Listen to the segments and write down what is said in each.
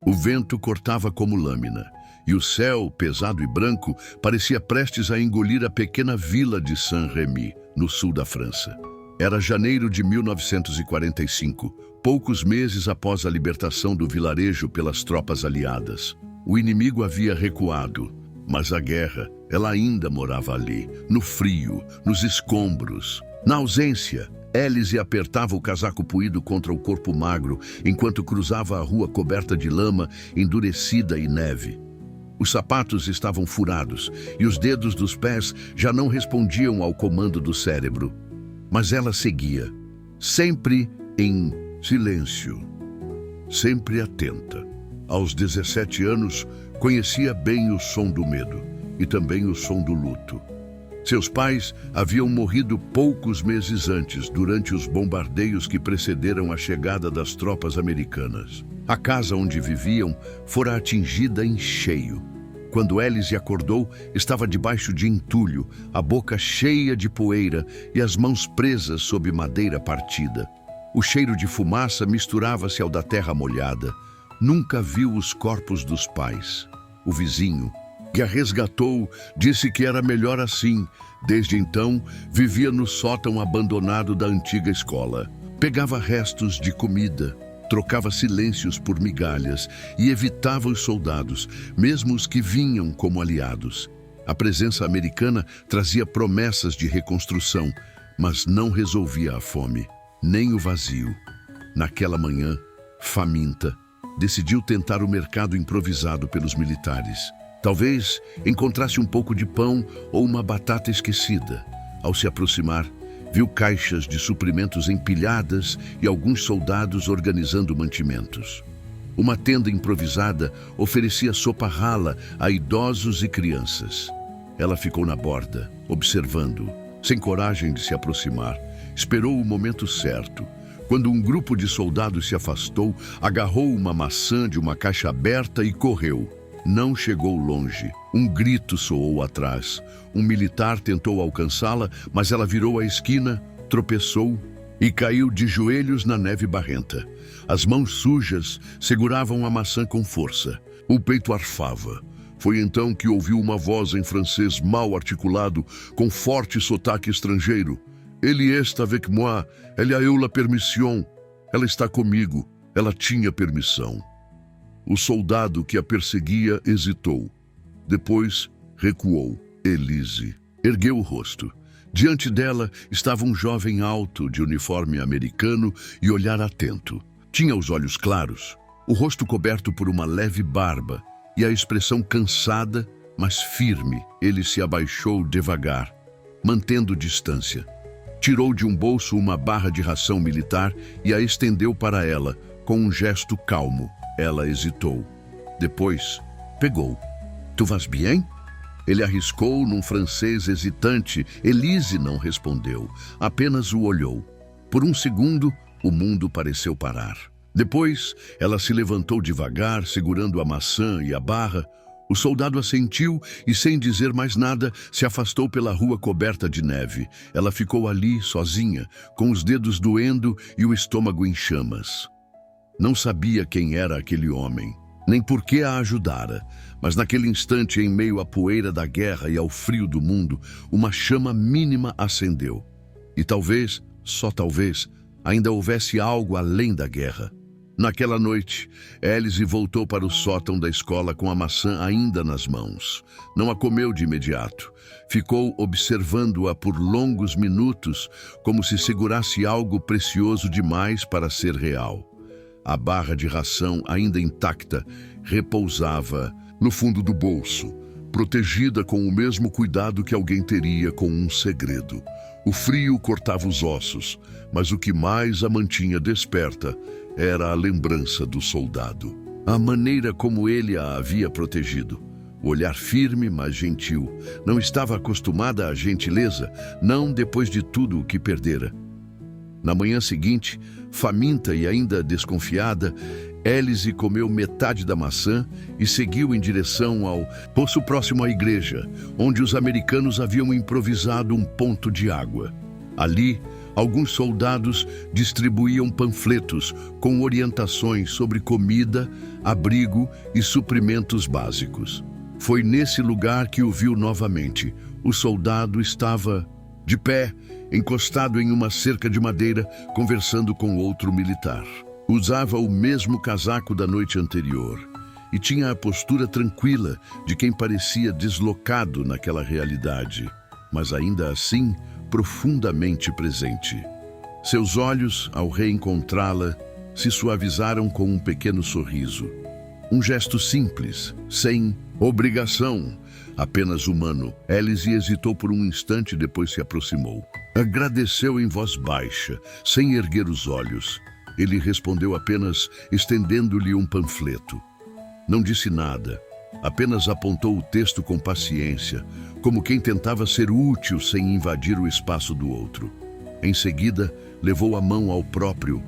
O vento cortava como lâmina, e o céu, pesado e branco, parecia prestes a engolir a pequena vila de Saint-Rémy, no sul da França. Era janeiro de 1945, poucos meses após a libertação do vilarejo pelas tropas aliadas. O inimigo havia recuado, mas a guerra, ela ainda morava ali, no frio, nos escombros. Na ausência, Élise apertava o casaco puído contra o corpo magro, enquanto cruzava a rua coberta de lama, endurecida e neve. Os sapatos estavam furados e os dedos dos pés já não respondiam ao comando do cérebro. Mas ela seguia, sempre em silêncio, sempre atenta. Aos 17 anos, conhecia bem o som do medo e também o som do luto. Seus pais haviam morrido poucos meses antes, durante os bombardeios que precederam a chegada das tropas americanas. A casa onde viviam fora atingida em cheio. Quando Élise acordou, estava debaixo de entulho, a boca cheia de poeira e as mãos presas sob madeira partida. O cheiro de fumaça misturava-se ao da terra molhada. Nunca viu os corpos dos pais. O vizinho, que a resgatou, disse que era melhor assim. Desde então, vivia no sótão abandonado da antiga escola. Pegava restos de comida, trocava silêncios por migalhas e evitava os soldados, mesmo os que vinham como aliados. A presença americana trazia promessas de reconstrução, mas não resolvia a fome, nem o vazio. Naquela manhã, faminta, decidiu tentar o mercado improvisado pelos militares. Talvez encontrasse um pouco de pão ou uma batata esquecida. Ao se aproximar, viu caixas de suprimentos empilhadas e alguns soldados organizando mantimentos. Uma tenda improvisada oferecia sopa rala a idosos e crianças. Ela ficou na borda, observando, sem coragem de se aproximar. Esperou o momento certo. Quando um grupo de soldados se afastou, agarrou uma maçã de uma caixa aberta e correu. Não chegou longe. Um grito soou atrás. Um militar tentou alcançá-la, mas ela virou a esquina, tropeçou e caiu de joelhos na neve barrenta. As mãos sujas seguravam a maçã com força. O peito arfava. Foi então que ouviu uma voz em francês mal articulado, com forte sotaque estrangeiro. "Elle est avec moi, elle a eu la permission." Ela está comigo, ela tinha permissão. O soldado que a perseguia hesitou. Depois recuou. Élise ergueu o rosto. Diante dela estava um jovem alto, de uniforme americano e olhar atento. Tinha os olhos claros, o rosto coberto por uma leve barba e a expressão cansada, mas firme. Ele se abaixou devagar, mantendo distância. Tirou de um bolso uma barra de ração militar e a estendeu para ela, com um gesto calmo. Ela hesitou. Depois, pegou. "Tu vas bien?" Ele arriscou num francês hesitante. Élise não respondeu, apenas o olhou. Por um segundo, o mundo pareceu parar. Depois, ela se levantou devagar, segurando a maçã e a barra. O soldado assentiu e, sem dizer mais nada, se afastou pela rua coberta de neve. Ela ficou ali, sozinha, com os dedos doendo e o estômago em chamas. Não sabia quem era aquele homem, nem por que a ajudara, mas naquele instante, em meio à poeira da guerra e ao frio do mundo, uma chama mínima acendeu. E talvez, só talvez, ainda houvesse algo além da guerra. Naquela noite, Élise voltou para o sótão da escola com a maçã ainda nas mãos. Não a comeu de imediato. Ficou observando-a por longos minutos, como se segurasse algo precioso demais para ser real. A barra de ração, ainda intacta, repousava no fundo do bolso, protegida com o mesmo cuidado que alguém teria com um segredo. O frio cortava os ossos, mas o que mais a mantinha desperta era a lembrança do soldado. A maneira como ele a havia protegido. O olhar firme, mas gentil. Não estava acostumada à gentileza, não depois de tudo o que perdera. Na manhã seguinte, faminta e ainda desconfiada, Élise comeu metade da maçã e seguiu em direção ao poço próximo à igreja, onde os americanos haviam improvisado um ponto de água. Ali, Alguns soldados distribuíam panfletos com orientações sobre comida, abrigo e suprimentos básicos. Foi nesse lugar que o viu novamente. O soldado estava de pé, encostado em uma cerca de madeira, conversando com outro militar. Usava o mesmo casaco da noite anterior e tinha a postura tranquila de quem parecia deslocado naquela realidade, mas ainda assim profundamente presente. Seus olhos, ao reencontrá-la, se suavizaram com um pequeno sorriso. Um gesto simples, sem obrigação, apenas humano. Alice hesitou por um instante, depois se aproximou. Agradeceu em voz baixa, sem erguer os olhos. Ele respondeu apenas estendendo-lhe um panfleto. Não disse nada, apenas apontou o texto com paciência, como quem tentava ser útil sem invadir o espaço do outro. Em seguida, levou a mão ao próprio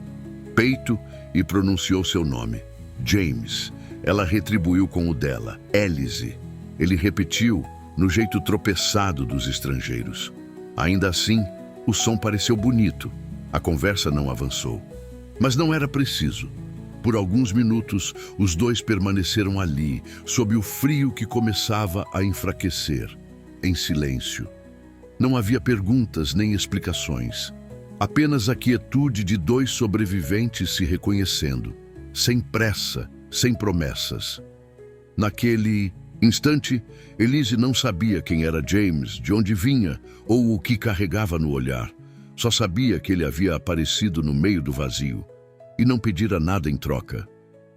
peito e pronunciou seu nome. James. Ela retribuiu com o dela. Alice. Ele repetiu, no jeito tropeçado dos estrangeiros. Ainda assim, o som pareceu bonito. A conversa não avançou. Mas não era preciso. Por alguns minutos, os dois permaneceram ali, sob o frio que começava a enfraquecer, em silêncio. Não havia perguntas nem explicações. Apenas a quietude de dois sobreviventes se reconhecendo, sem pressa, sem promessas. Naquele instante, Elise não sabia quem era James, de onde vinha ou o que carregava no olhar. Só sabia que ele havia aparecido no meio do vazio e não pedira nada em troca.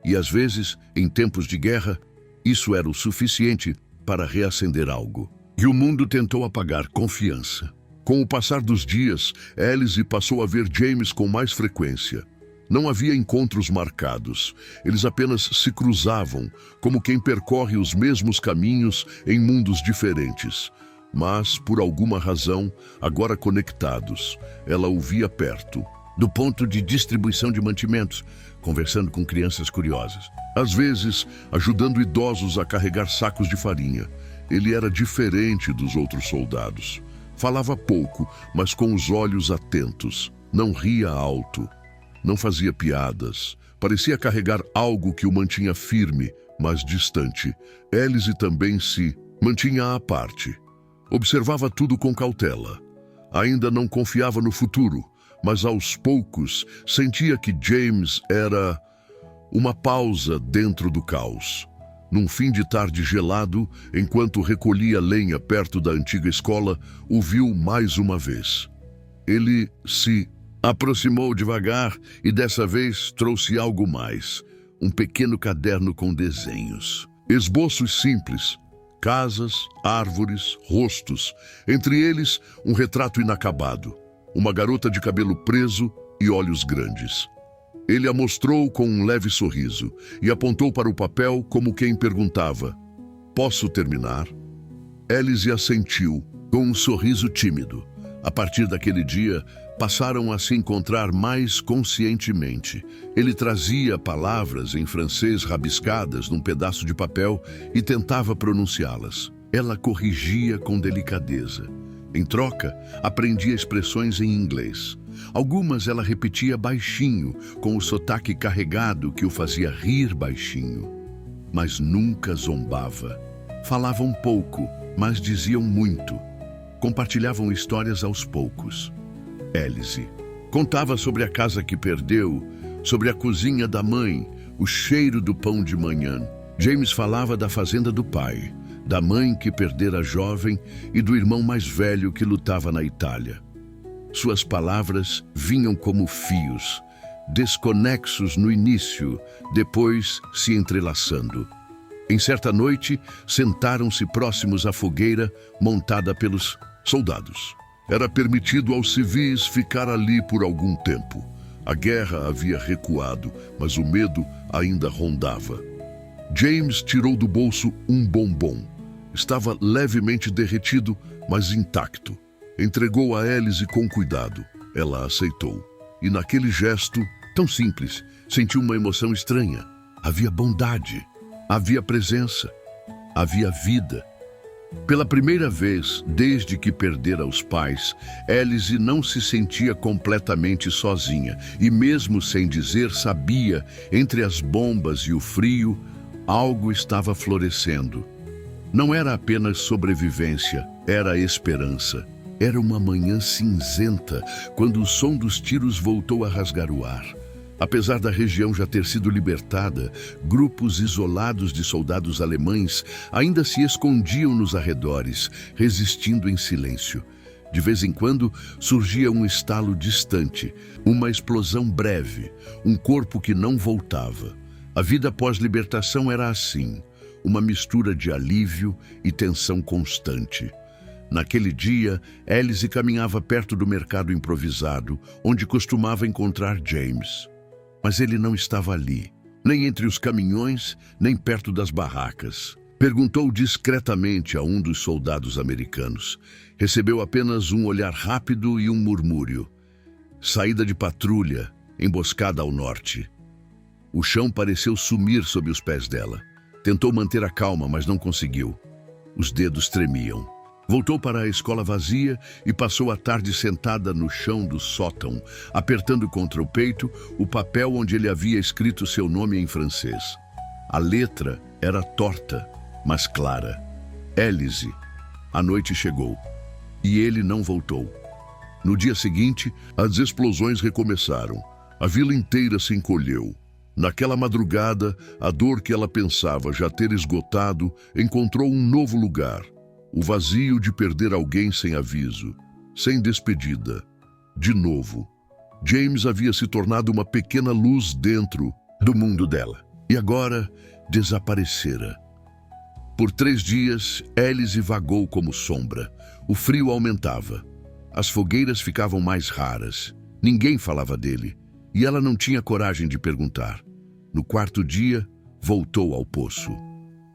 E às vezes, em tempos de guerra, isso era o suficiente para reacender algo. E o mundo tentou apagar confiança. Com o passar dos dias, Alice passou a ver James com mais frequência. Não havia encontros marcados. Eles apenas se cruzavam, como quem percorre os mesmos caminhos em mundos diferentes. Mas, por alguma razão, agora conectados, ela o via perto, do ponto de distribuição de mantimentos, conversando com crianças curiosas. Às vezes, ajudando idosos a carregar sacos de farinha. Ele era diferente dos outros soldados. Falava pouco, mas com os olhos atentos. Não ria alto. Não fazia piadas. Parecia carregar algo que o mantinha firme, mas distante. Alice também se mantinha à parte. Observava tudo com cautela. Ainda não confiava no futuro, mas aos poucos sentia que James era uma pausa dentro do caos. Num fim de tarde gelado, enquanto recolhia lenha perto da antiga escola, o viu mais uma vez. Ele se aproximou devagar e dessa vez trouxe algo mais. Um pequeno caderno com desenhos. Esboços simples. Casas, árvores, rostos. Entre eles, um retrato inacabado. Uma garota de cabelo preso e olhos grandes. Ele a mostrou com um leve sorriso e apontou para o papel como quem perguntava: "Posso terminar?" Alice assentiu, com um sorriso tímido. A partir daquele dia, passaram a se encontrar mais conscientemente. Ele trazia palavras em francês rabiscadas num pedaço de papel e tentava pronunciá-las. Ela corrigia com delicadeza. Em troca, aprendia expressões em inglês. Algumas ela repetia baixinho, com o sotaque carregado que o fazia rir baixinho. Mas nunca zombava. Falavam pouco, mas diziam muito. Compartilhavam histórias aos poucos. Alice contava sobre a casa que perdeu, sobre a cozinha da mãe, o cheiro do pão de manhã. James falava da fazenda do pai, da mãe que perdera jovem e do irmão mais velho que lutava na Itália. Suas palavras vinham como fios, desconexos no início, depois se entrelaçando. Em certa noite, sentaram-se próximos à fogueira montada pelos soldados. Era permitido aos civis ficar ali por algum tempo. A guerra havia recuado, mas o medo ainda rondava. James tirou do bolso um bombom. Estava levemente derretido, mas intacto. Entregou a Alice com cuidado. Ela aceitou. E naquele gesto, tão simples, sentiu uma emoção estranha. Havia bondade, havia presença, havia vida. Pela primeira vez, desde que perdera os pais, Alice não se sentia completamente sozinha e, mesmo sem dizer, sabia, entre as bombas e o frio, algo estava florescendo. Não era apenas sobrevivência, era esperança. Era uma manhã cinzenta, quando o som dos tiros voltou a rasgar o ar. Apesar da região já ter sido libertada, grupos isolados de soldados alemães ainda se escondiam nos arredores, resistindo em silêncio. De vez em quando surgia um estalo distante, uma explosão breve, um corpo que não voltava. A vida pós-libertação era assim, uma mistura de alívio e tensão constante. Naquele dia, Alice caminhava perto do mercado improvisado, onde costumava encontrar James. Mas ele não estava ali, nem entre os caminhões, nem perto das barracas. Perguntou discretamente a um dos soldados americanos. Recebeu apenas um olhar rápido e um murmúrio. Saída de patrulha, emboscada ao norte. O chão pareceu sumir sob os pés dela. Tentou manter a calma, mas não conseguiu. Os dedos tremiam. Voltou para a escola vazia e passou a tarde sentada no chão do sótão, apertando contra o peito o papel onde ele havia escrito seu nome em francês. A letra era torta, mas clara. Alice. A noite chegou. E ele não voltou. No dia seguinte, as explosões recomeçaram. A vila inteira se encolheu. Naquela madrugada, a dor que ela pensava já ter esgotado encontrou um novo lugar. O vazio de perder alguém sem aviso, sem despedida. De novo, James havia se tornado uma pequena luz dentro do mundo dela. E agora desaparecera. Por 3 dias, Alice vagou como sombra. O frio aumentava. As fogueiras ficavam mais raras. Ninguém falava dele. E ela não tinha coragem de perguntar. No 4º dia, voltou ao poço.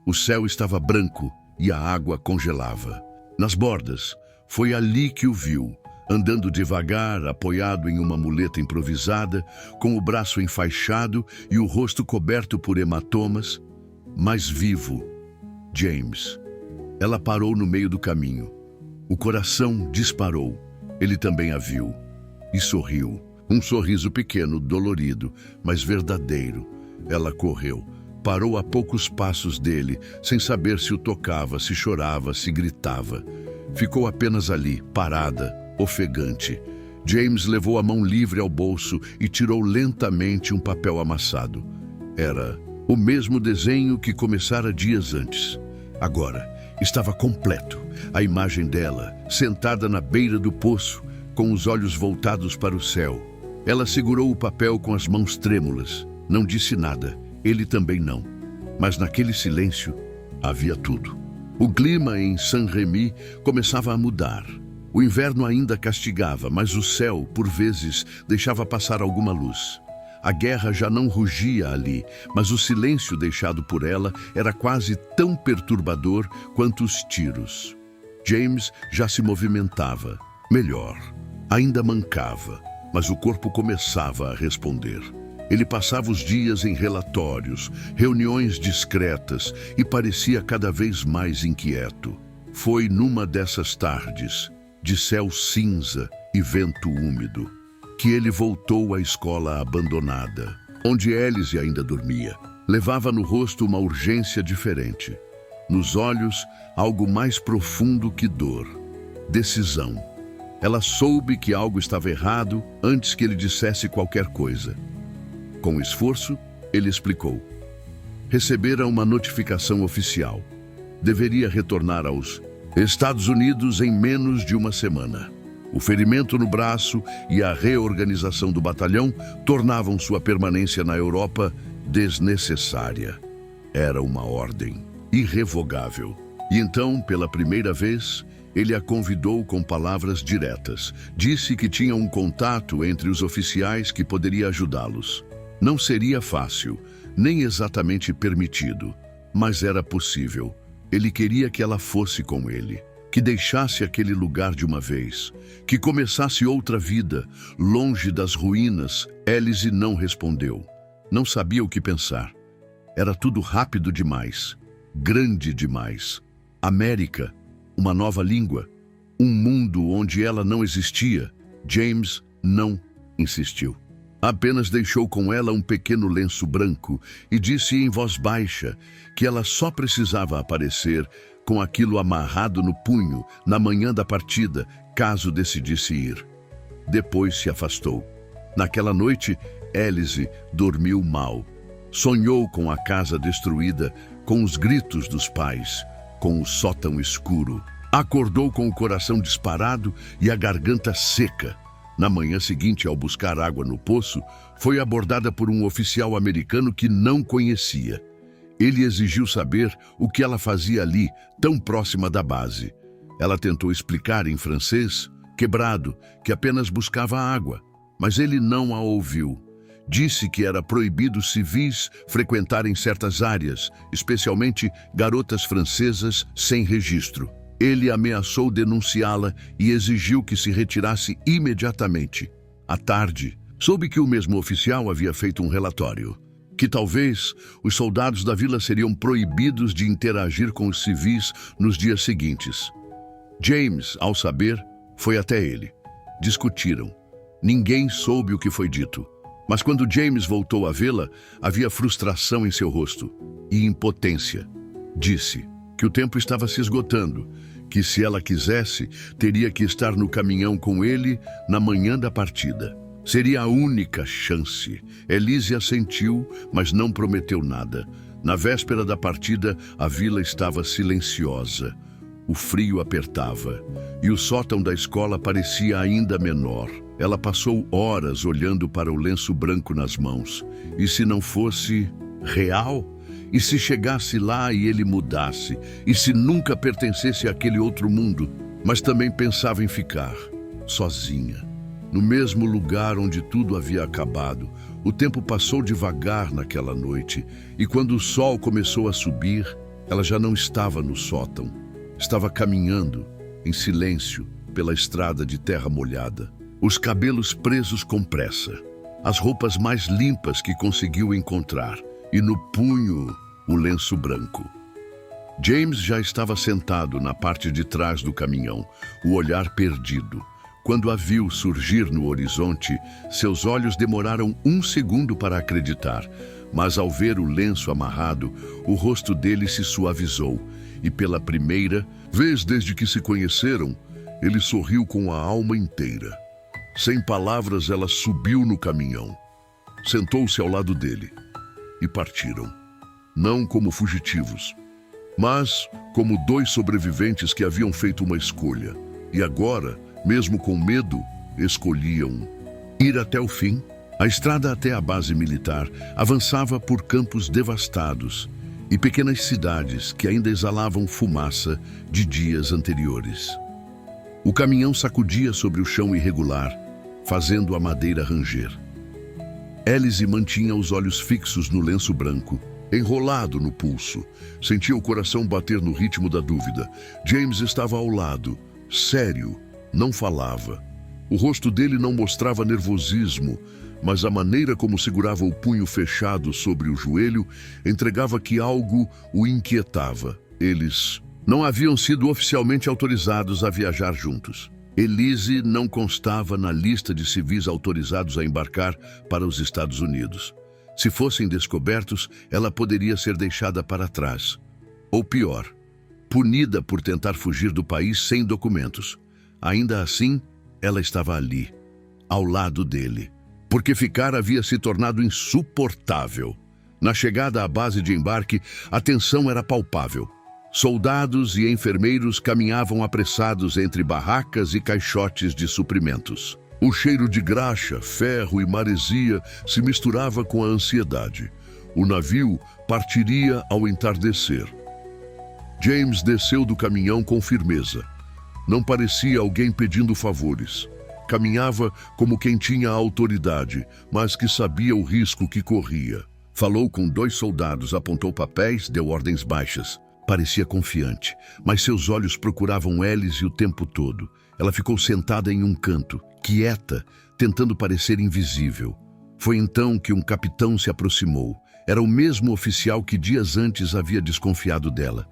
O céu estava branco e a água congelava. Nas bordas, foi ali que o viu, andando devagar, apoiado em uma muleta improvisada, com o braço enfaixado e o rosto coberto por hematomas, mas vivo. James. Ela parou no meio do caminho. O coração disparou. Ele também a viu. E sorriu. Um sorriso pequeno, dolorido, mas verdadeiro. Ela correu. Parou a poucos passos dele, sem saber se o tocava, se chorava, se gritava. Ficou apenas ali, parada, ofegante. James levou a mão livre ao bolso e tirou lentamente um papel amassado. Era o mesmo desenho que começara dias antes. Agora, estava completo. A imagem dela, sentada na beira do poço, com os olhos voltados para o céu. Ela segurou o papel com as mãos trêmulas. Não disse nada. Ele também não. Mas naquele silêncio havia tudo. O clima em Saint-Rémy começava a mudar. O inverno ainda castigava, mas o céu, por vezes, deixava passar alguma luz. A guerra já não rugia ali, mas o silêncio deixado por ela era quase tão perturbador quanto os tiros. James já se movimentava. Melhor. Ainda mancava, mas o corpo começava a responder. Ele passava os dias em relatórios, reuniões discretas e parecia cada vez mais inquieto. Foi numa dessas tardes, de céu cinza e vento úmido, que ele voltou à escola abandonada, onde Alice ainda dormia. Levava no rosto uma urgência diferente. Nos olhos, algo mais profundo que dor. Decisão. Ela soube que algo estava errado antes que ele dissesse qualquer coisa. Com esforço, ele explicou. Recebera uma notificação oficial. Deveria retornar aos Estados Unidos em menos de uma semana. O ferimento no braço e a reorganização do batalhão tornavam sua permanência na Europa desnecessária. Era uma ordem irrevogável. E então, pela primeira vez, ele a convidou com palavras diretas. Disse que tinha um contato entre os oficiais que poderia ajudá-los. Não seria fácil, nem exatamente permitido, mas era possível. Ele queria que ela fosse com ele, que deixasse aquele lugar de uma vez, que começasse outra vida, longe das ruínas. Alice não respondeu. Não sabia o que pensar. Era tudo rápido demais, grande demais. América uma nova língua, um mundo onde ela não existia. James não insistiu. Apenas deixou com ela um pequeno lenço branco e disse em voz baixa que ela só precisava aparecer com aquilo amarrado no punho na manhã da partida, caso decidisse ir. Depois se afastou. Naquela noite, Alice dormiu mal. Sonhou com a casa destruída, com os gritos dos pais, com o sótão escuro. Acordou com o coração disparado e a garganta seca. Na manhã seguinte, ao buscar água no poço, foi abordada por um oficial americano que não conhecia. Ele exigiu saber o que ela fazia ali, tão próxima da base. Ela tentou explicar em francês, quebrado, que apenas buscava água, mas ele não a ouviu. Disse que era proibido civis frequentarem certas áreas, especialmente garotas francesas sem registro. Ele ameaçou denunciá-la e exigiu que se retirasse imediatamente. À tarde, soube que o mesmo oficial havia feito um relatório, que talvez os soldados da vila seriam proibidos de interagir com os civis nos dias seguintes. James, ao saber, foi até ele. Discutiram. Ninguém soube o que foi dito. Mas quando James voltou a vê-la, havia frustração em seu rosto e impotência. Disse que o tempo estava se esgotando, que se ela quisesse, teria que estar no caminhão com ele na manhã da partida. Seria a única chance. Elise assentiu, mas não prometeu nada. Na véspera da partida, a vila estava silenciosa. O frio apertava e o sótão da escola parecia ainda menor. Ela passou horas olhando para o lenço branco nas mãos. E se não fosse real? E se chegasse lá e ele mudasse? E se nunca pertencesse àquele outro mundo? Mas também pensava em ficar sozinha, no mesmo lugar onde tudo havia acabado. O tempo passou devagar naquela noite, e quando o sol começou a subir, ela já não estava no sótão. Estava caminhando, em silêncio, pela estrada de terra molhada. Os cabelos presos com pressa, as roupas mais limpas que conseguiu encontrar, e no punho, o lenço branco. James já estava sentado na parte de trás do caminhão, o olhar perdido. Quando a viu surgir no horizonte, seus olhos demoraram um segundo para acreditar, mas ao ver o lenço amarrado, o rosto dele se suavizou, e pela primeira vez desde que se conheceram, ele sorriu com a alma inteira. Sem palavras, ela subiu no caminhão, sentou-se ao lado dele e partiram. Não como fugitivos, mas como dois sobreviventes que haviam feito uma escolha. E agora, mesmo com medo, escolhiam ir até o fim. A estrada até a base militar avançava por campos devastados e pequenas cidades que ainda exalavam fumaça de dias anteriores. O caminhão sacudia sobre o chão irregular, fazendo a madeira ranger. Alice mantinha os olhos fixos no lenço branco, enrolado no pulso. Sentia o coração bater no ritmo da dúvida. James estava ao lado, sério, não falava. O rosto dele não mostrava nervosismo, mas a maneira como segurava o punho fechado sobre o joelho entregava que algo o inquietava. Eles não haviam sido oficialmente autorizados a viajar juntos. Elise não constava na lista de civis autorizados a embarcar para os Estados Unidos. Se fossem descobertos, ela poderia ser deixada para trás. Ou pior, punida por tentar fugir do país sem documentos. Ainda assim, ela estava ali, ao lado dele, porque ficar havia se tornado insuportável. Na chegada à base de embarque, a tensão era palpável. Soldados e enfermeiros caminhavam apressados entre barracas e caixotes de suprimentos. O cheiro de graxa, ferro e maresia se misturava com a ansiedade. O navio partiria ao entardecer. James desceu do caminhão com firmeza. Não parecia alguém pedindo favores. Caminhava como quem tinha autoridade, mas que sabia o risco que corria. Falou com dois soldados, apontou papéis, deu ordens baixas. Parecia confiante, mas seus olhos procuravam Alice o tempo todo. Ela ficou sentada em um canto, quieta, tentando parecer invisível. Foi então que um capitão se aproximou. Era o mesmo oficial que dias antes havia desconfiado dela.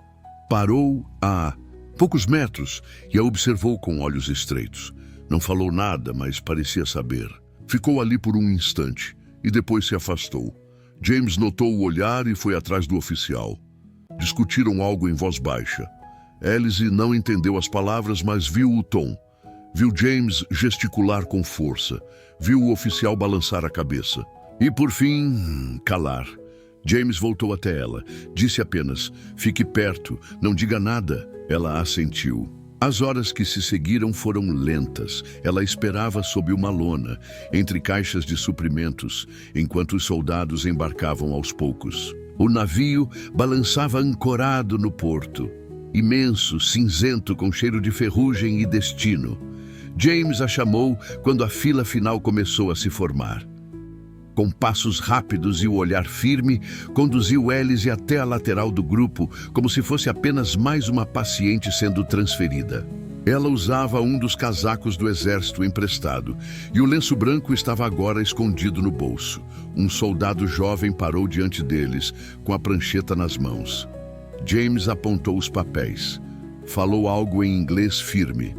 Parou a Poucos metros, e a observou com olhos estreitos. Não falou nada, mas parecia saber. Ficou ali por um instante, e depois se afastou. James notou o olhar e foi atrás do oficial. Discutiram algo em voz baixa. Alice não entendeu as palavras, mas viu o tom. Viu James gesticular com força. Viu o oficial balançar a cabeça. E, por fim, calar. James voltou até ela. Disse apenas, fique perto, não diga nada. Ela assentiu. As horas que se seguiram foram lentas. Ela esperava sob uma lona, entre caixas de suprimentos, enquanto os soldados embarcavam aos poucos. O navio balançava ancorado no porto. Imenso, cinzento, com cheiro de ferrugem e destino. James a chamou quando a fila final começou a se formar. Com passos rápidos e o olhar firme, conduziu Alice até a lateral do grupo, como se fosse apenas mais uma paciente sendo transferida. Ela usava um dos casacos do exército emprestado, e o lenço branco estava agora escondido no bolso. Um soldado jovem parou diante deles, com a prancheta nas mãos. James apontou os papéis. Falou algo em inglês firme.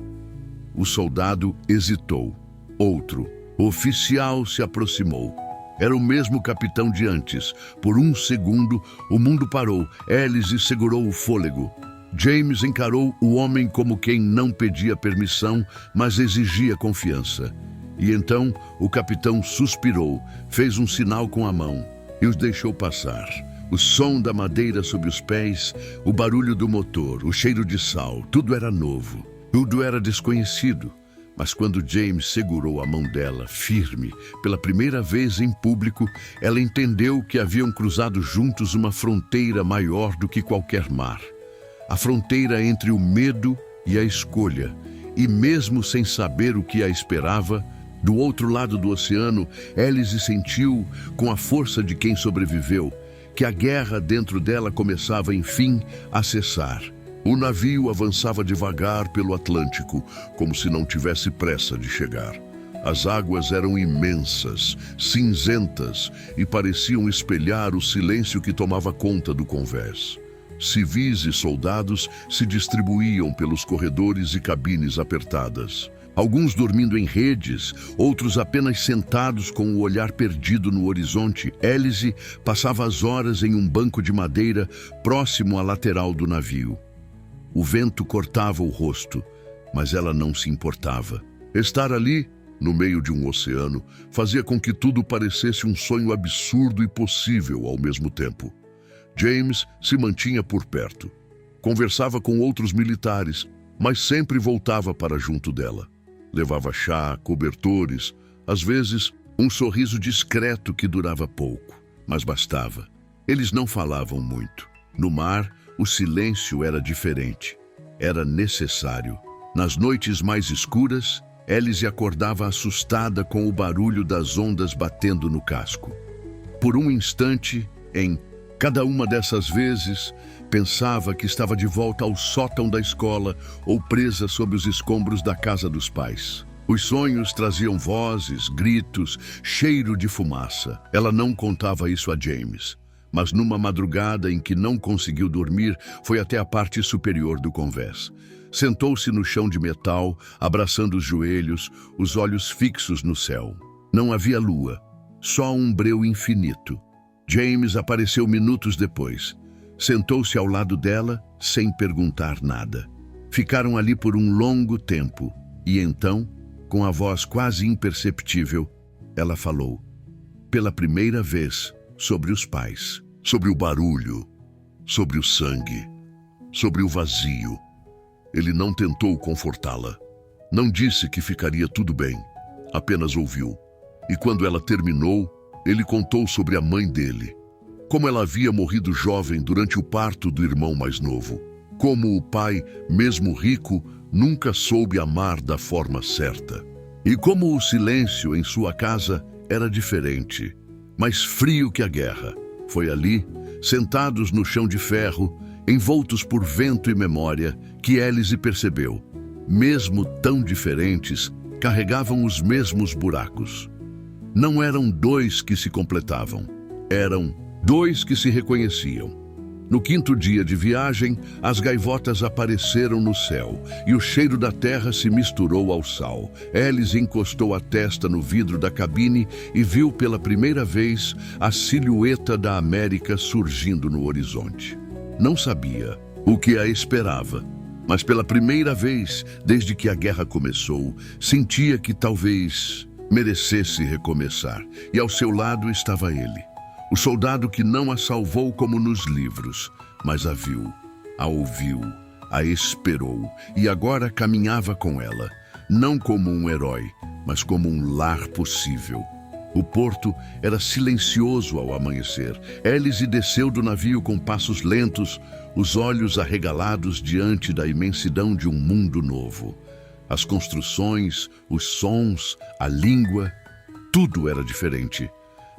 O soldado hesitou. Outro, oficial, se aproximou. Era o mesmo capitão de antes. Por um segundo, o mundo parou. Alice segurou o fôlego. James encarou o homem como quem não pedia permissão, mas exigia confiança. E então o capitão suspirou, fez um sinal com a mão e os deixou passar. O som da madeira sob os pés, o barulho do motor, o cheiro de sal, tudo era novo, tudo era desconhecido. Mas quando James segurou a mão dela, firme, pela primeira vez em público, ela entendeu que haviam cruzado juntos uma fronteira maior do que qualquer mar. A fronteira entre o medo e a escolha. E mesmo sem saber o que a esperava, do outro lado do oceano, Alice sentiu, com a força de quem sobreviveu, que a guerra dentro dela começava, enfim, a cessar. O navio avançava devagar pelo Atlântico, como se não tivesse pressa de chegar. As águas eram imensas, cinzentas, e pareciam espelhar o silêncio que tomava conta do convés. Civis e soldados se distribuíam pelos corredores e cabines apertadas. Alguns dormindo em redes, outros apenas sentados com o olhar perdido no horizonte. Alice passava as horas em um banco de madeira próximo à lateral do navio. O vento cortava o rosto, mas ela não se importava. Estar ali, no meio de um oceano, fazia com que tudo parecesse um sonho absurdo e possível ao mesmo tempo. James se mantinha por perto. Conversava com outros militares, mas sempre voltava para junto dela. Levava chá, cobertores, às vezes um sorriso discreto que durava pouco, mas bastava. Eles não falavam muito. No mar, o silêncio era diferente. Era necessário. Nas noites mais escuras, Alice acordava assustada com o barulho das ondas batendo no casco. Por um instante, em cada uma dessas vezes, pensava que estava de volta ao sótão da escola ou presa sob os escombros da casa dos pais. Os sonhos traziam vozes, gritos, cheiro de fumaça. Ela não contava isso a James. Mas numa madrugada em que não conseguiu dormir, foi até a parte superior do convés. Sentou-se no chão de metal, abraçando os joelhos, os olhos fixos no céu. Não havia lua, só um breu infinito. James apareceu minutos depois. Sentou-se ao lado dela, sem perguntar nada. Ficaram ali por um longo tempo, e então, com a voz quase imperceptível, ela falou, pela primeira vez, sobre os pais, sobre o barulho, sobre o sangue, sobre o vazio. Ele não tentou confortá-la. Não disse que ficaria tudo bem, apenas ouviu. E quando ela terminou, ele contou sobre a mãe dele, como ela havia morrido jovem durante o parto do irmão mais novo, como o pai, mesmo rico, nunca soube amar da forma certa, e como o silêncio em sua casa era diferente, mais frio que a guerra. Foi ali, sentados no chão de ferro, envoltos por vento e memória, que Alice percebeu. Mesmo tão diferentes, carregavam os mesmos buracos. Não eram dois que se completavam, eram dois que se reconheciam. No quinto dia de viagem, as gaivotas apareceram no céu e o cheiro da terra se misturou ao sal. Alice encostou a testa no vidro da cabine e viu pela primeira vez a silhueta da América surgindo no horizonte. Não sabia o que a esperava, mas pela primeira vez desde que a guerra começou, sentia que talvez merecesse recomeçar. E ao seu lado estava ele. O soldado que não a salvou como nos livros, mas a viu, a ouviu, a esperou e agora caminhava com ela, não como um herói, mas como um lar possível. O porto era silencioso ao amanhecer. Alice desceu do navio com passos lentos, os olhos arregalados diante da imensidão de um mundo novo. As construções, os sons, a língua, tudo era diferente.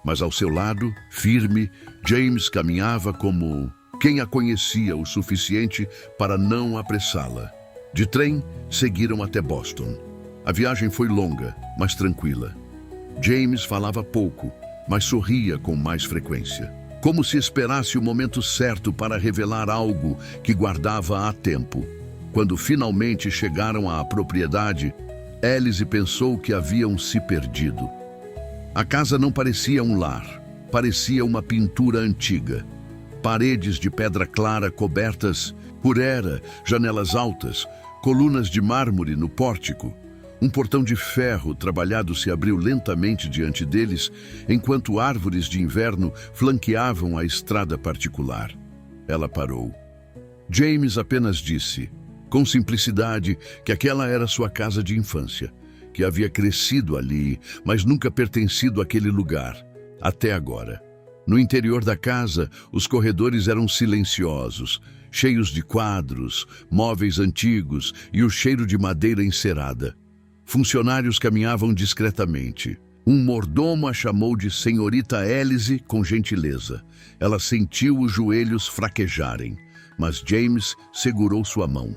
Mas ao seu lado, firme, James caminhava como quem a conhecia o suficiente para não apressá-la. De trem, seguiram até Boston. A viagem foi longa, mas tranquila. James falava pouco, mas sorria com mais frequência, como se esperasse o momento certo para revelar algo que guardava há tempo. Quando finalmente chegaram à propriedade, Alice pensou que haviam se perdido. A casa não parecia um lar, parecia uma pintura antiga. Paredes de pedra clara cobertas por era, janelas altas, colunas de mármore no pórtico. Um portão de ferro trabalhado se abriu lentamente diante deles, enquanto árvores de inverno flanqueavam a estrada particular. Ela parou. James apenas disse, com simplicidade, que aquela era sua casa de infância, que havia crescido ali, mas nunca pertencido àquele lugar, até agora. No interior da casa, os corredores eram silenciosos, cheios de quadros, móveis antigos e o cheiro de madeira encerada. Funcionários caminhavam discretamente. Um mordomo a chamou de senhorita Alice com gentileza. Ela sentiu os joelhos fraquejarem, mas James segurou sua mão.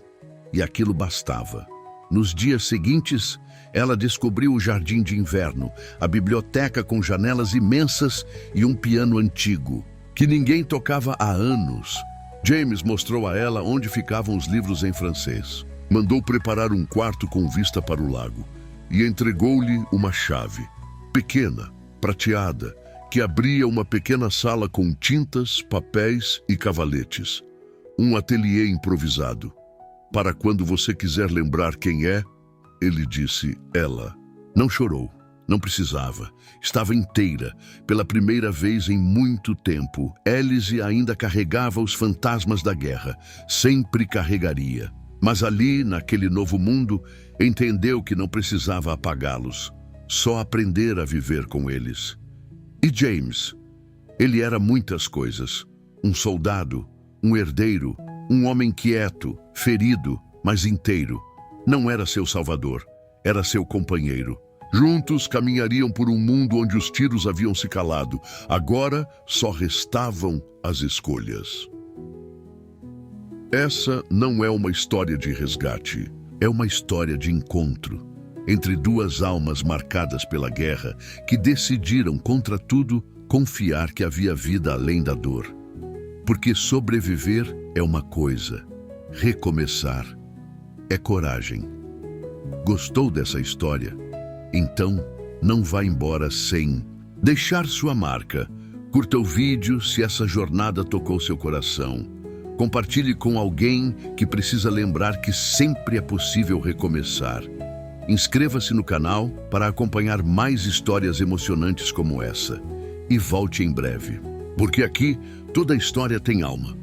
E aquilo bastava. Nos dias seguintes, ela descobriu o jardim de inverno, a biblioteca com janelas imensas e um piano antigo, que ninguém tocava há anos. James mostrou a ela onde ficavam os livros em francês. Mandou preparar um quarto com vista para o lago e entregou-lhe uma chave, pequena, prateada, que abria uma pequena sala com tintas, papéis e cavaletes. Um ateliê improvisado. Para quando você quiser lembrar quem é, ele disse, ela. Não chorou, não precisava. Estava inteira, pela primeira vez em muito tempo. Alice ainda carregava os fantasmas da guerra, sempre carregaria. Mas ali, naquele novo mundo, entendeu que não precisava apagá-los, só aprender a viver com eles. E James? Ele era muitas coisas. Um soldado, um herdeiro, um homem quieto, ferido, mas inteiro. Não era seu salvador, era seu companheiro. Juntos caminhariam por um mundo onde os tiros haviam se calado. Agora só restavam as escolhas. Essa não é uma história de resgate, é uma história de encontro entre duas almas marcadas pela guerra que decidiram, contra tudo, confiar que havia vida além da dor. Porque sobreviver é uma coisa, recomeçar é coragem. Gostou dessa história? Então, não vá embora sem deixar sua marca. Curta o vídeo se essa jornada tocou seu coração. Compartilhe com alguém que precisa lembrar que sempre é possível recomeçar. Inscreva-se no canal para acompanhar mais histórias emocionantes como essa. E volte em breve, porque aqui toda história tem alma.